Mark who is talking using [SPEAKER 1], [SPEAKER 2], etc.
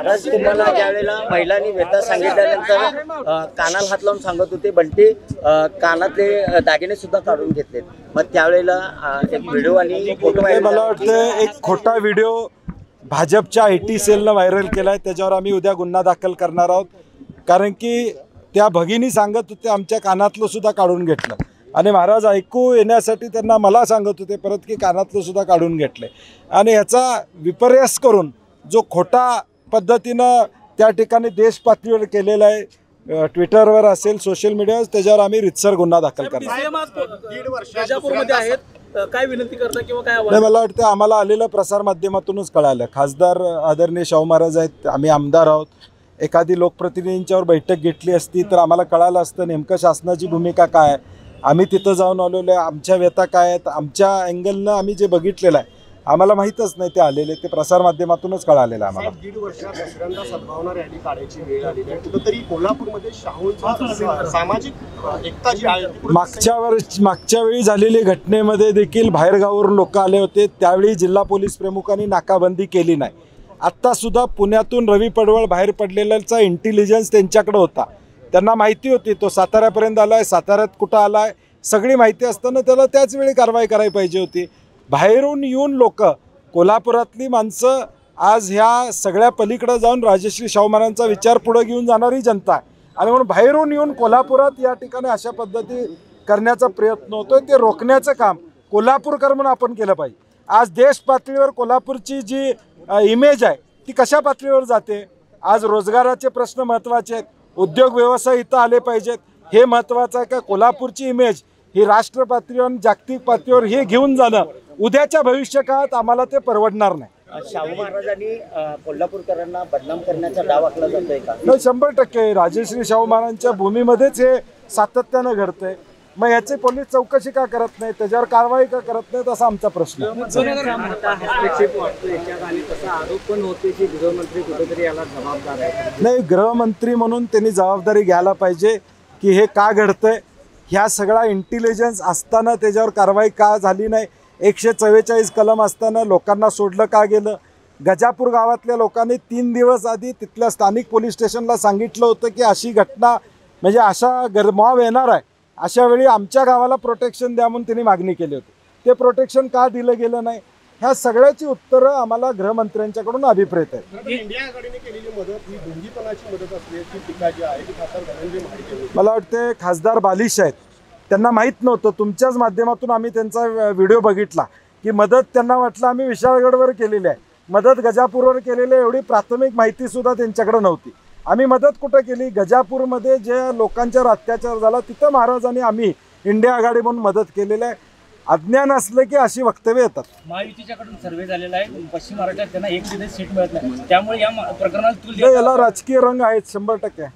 [SPEAKER 1] महाराज तुम्हाला ज्यावेळेला महिलांनी व्यथा सांगितल्यानंतर कानाला हात लावून सांगत होते, बंटी कानातले दागिने सुद्धा काढून घेतलेत, मग त्यावेळेला एक व्हिडिओ आणि फोटो
[SPEAKER 2] मला वाटतं एक खोटा व्हिडिओ भाजपच्या IT सेलनं व्हायरल केलाय, त्याच्यावर आम्ही उद्या गुन्हा दाखल करणार आहोत। कारण की त्या भगिनी सांगत होते आमच्या कानातलं सुद्धा काढून घेतलं आणि महाराज ऐकू येण्यासाठी त्यांना मला सांगत होते परत की कानातलं सुद्धा काढून घेतले आणि याचा विपर्यास करून जो खोटा पद्धतीनं त्या ठिकाणी देश पातळीवर केलेला आहे, ट्विटरवर असेल सोशल मीडियावर, त्याच्यावर आम्ही रितसर गुन्हा दाखल करणार।
[SPEAKER 3] काय विनंती करता किंवा काय
[SPEAKER 2] नाही, मला वाटतं आम्हाला आलेलं प्रसार माध्यमातूनच कळालं। खासदार आदरणीय शाहू महाराज आहेत, आम्ही आमदार आहोत, एखादी लोकप्रतिनिधींच्यावर बैठक घेतली असती तर आम्हाला कळालं असतं नेमकं शासनाची भूमिका काय आहे। आम्ही तिथं जाऊन आलेलो आहे, आमच्या व्यथा काय आहेत, आमच्या अँगलनं आम्ही जे बघितलेलं आहे आम्हाला माहीतच नाही ते आलेले, ते प्रसार माध्यमातूनच कळालेलं आम्हाला।
[SPEAKER 4] 1.5 वर्षात दुसऱ्यांदा सद्भावना रॅली काढायची वेळ आलेली आहे। कुठेतरी कोल्हापूरमध्ये शाहूंचा सामाजिक एकता जी आहे,
[SPEAKER 2] मागच्या वेळी झालेली घटनेमध्ये देखील बाहेरगावावरून लोक आले होते, त्यावेळी जिल्हा पोलीस प्रमुखांनी नाकाबंदी केली नाही। आत्तासुद्धा पुण्यातून रवी पडवळ बाहेर पडलेल्याचा इंटेलिजन्स त्यांच्याकडे होता, त्यांना माहिती होती तो साताऱ्यापर्यंत आला आहे, साताऱ्यात कुठं आला आहे सगळी माहिती असताना त्याला त्याच वेळी कारवाई करायला पाहिजे होती। बाहेरून येऊन लोक, कोल्हापुरातली माणसं आज ह्या सगळ्या पलीकडे जाऊन राजश्री शाहू महाराजांचा विचार पुढे घेऊन जाणारी जनता आहे आणि म्हणून बाहेरून येऊन कोल्हापुरात या ठिकाणी अशा पद्धती करण्याचा प्रयत्न होतोय, ते रोखण्याचं काम कोल्हापूरकर म्हणून आपण केलं पाहिजे। आज देश पातळीवर कोल्हापूरची जी इमेज आहे ती कशा पातळीवर जाते, आज रोजगाराचे प्रश्न महत्त्वाचे आहेत, उद्योग व्यवसाय इथं आले पाहिजेत, हे महत्त्वाचं आहे का कोल्हापूरची इमेज ही राष्ट्र पातळीवर जागतिक पातळीवर हे घेऊन जाणं उद्याच्या भविष्य काळात आम्हाला ते परवडणार नाही।
[SPEAKER 1] शाहू महाराजांनी कोल्हापूरकरांना बदनाम करण्याचा डाव आखला जातोय का?
[SPEAKER 2] नाही, 100% राजश्री शाहू महाराजांच्या भूमीमध्येच हे सातत्यानं घडतंय, मग याची पोलीस चौकशी का करत नाही, त्याच्यावर कारवाई का करत नाही, असा आमचा प्रश्न आहे। नाही, गृहमंत्री म्हणून त्यांनी जबाबदारी घ्यायला पाहिजे की हे का घडतंय, ह्या सगळा इंटेलिजन्स असताना त्याच्यावर कारवाई का झाली नाही, 144 कलम असताना लोकांना सोडलं का गेलं। गजापूर गावातल्या लोकांनी 3 दिवस आधी तिथल्या स्थानिक पोलीस स्टेशनला सांगितलं होतं की अशी घटना म्हणजे अशा गरमाव येणार आहे, अशा वेळी आमच्या गावाला प्रोटेक्शन द्या म्हणून त्यांनी मागणी केली होती, ते प्रोटेक्शन का दिलं गेलं नाही, ह्या सगळ्याची उत्तरं आम्हाला गृहमंत्र्यांच्याकडून अभिप्रेत आहेत।
[SPEAKER 4] इंडिया आघाडीने केलेली मदत ही भोंगीपणाची मदत असल्याची टीका जी आहे ती खासदार धनंजय महाडिक,
[SPEAKER 2] मला वाटते खासदार बालिश आहेत, त्यांना माहीत नव्हतं, तुमच्याच माध्यमातून आम्ही त्यांचा व्हिडिओ बघितला की मदत त्यांना वाटलं आम्ही विशाळगडवर केलेली आहे, मदत गजापूरवर केलेली आहे, एवढी प्राथमिक माहितीसुद्धा त्यांच्याकडे नव्हती। आम्ही मदत कुठं केली, गजापूरमध्ये जे लोकांच्यावर अत्याचार झाला तिथं महाराजांनी आम्ही इंडिया आघाडी म्हणून मदत केलेली आहे। अज्ञान असलं की अशी वक्तव्य येतात।
[SPEAKER 3] महायुतीच्याकडून सर्वे झालेला आहे, पश्चिम महाराष्ट्रात त्यांना 1 सीट मिळत नाही, त्यामुळे या प्रकरणात
[SPEAKER 2] याला राजकीय रंग आहेत 100%।